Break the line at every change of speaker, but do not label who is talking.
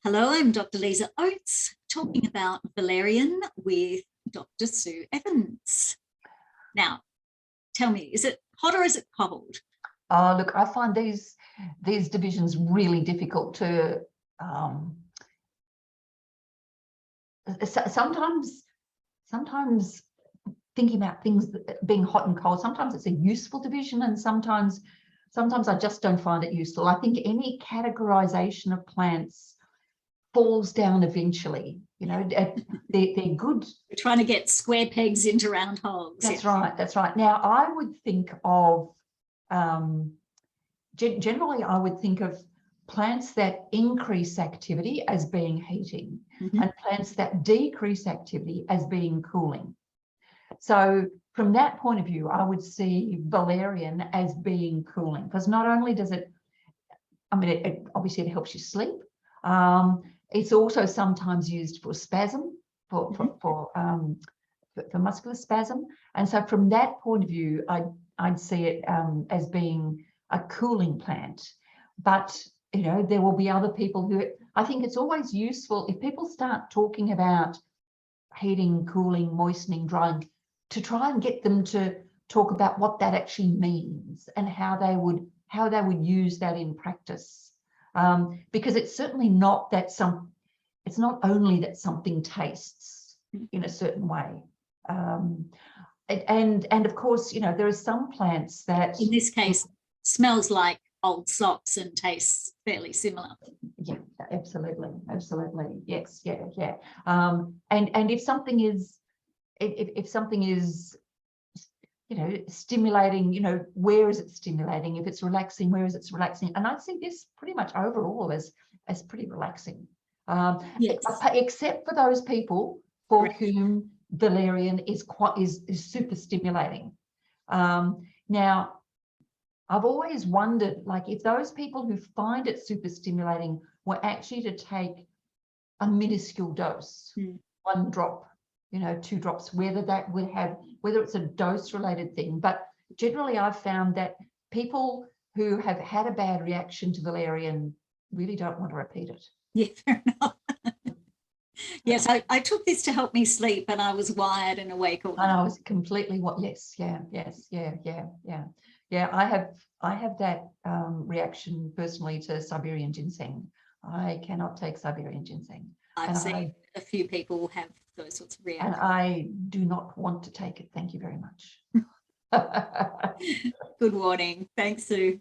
Hello, I'm Dr. Lisa Oates, talking about valerian with Dr. Sue Evans. Now, tell me, is it hot or is it cold?
Look, I find these divisions really difficult to sometimes thinking about things being hot and cold. Sometimes it's a useful division, and sometimes I just don't find it useful. I think any categorization of plants falls down eventually. You know, they're good.
We're trying to get square pegs into round holes.
That's right. That's right. Now, I would think of generally, I would think of plants that increase activity as being heating, and plants that decrease activity as being cooling. So from that point of view, I would see valerian as being cooling, because not only does it, I mean, it obviously it helps you sleep. It's also sometimes used for spasm, for muscular spasm. And so from that point of view, I'd see it as being a cooling plant. But, you know, there will be other people who, I think it's always useful if people start talking about heating, cooling, moistening, drying, to try and get them to talk about what that actually means and how they would use that in practice. Because it's certainly not that it's not only that something tastes in a certain way. And of course, you know, there are some plants that,
in this case, smells like old socks and tastes fairly similar.
Yeah, absolutely. Yes, yeah. And if something is, you know, stimulating, you know, where is it stimulating? If it's relaxing, where is it relaxing? And I see this pretty much overall as pretty relaxing.
Yes.
Except for those people for whom valerian is super stimulating. Now, I've always wondered, like, if those people who find it super stimulating were actually to take a minuscule dose, 1 drop, you know, 2 drops, whether that would have, whether it's a dose related thing. But generally I've found that people who have had a bad reaction to valerian really don't want to repeat it.
Yeah, fair enough. Yes, I took this to help me sleep, and I was wired and awake all night.
And I was completely yes. I have that reaction personally to Siberian ginseng. I cannot take Siberian ginseng.
I've seen a few people have those sorts of reactions.
And I do not want to take it. Thank you very much.
Good warning. Thanks, Sue.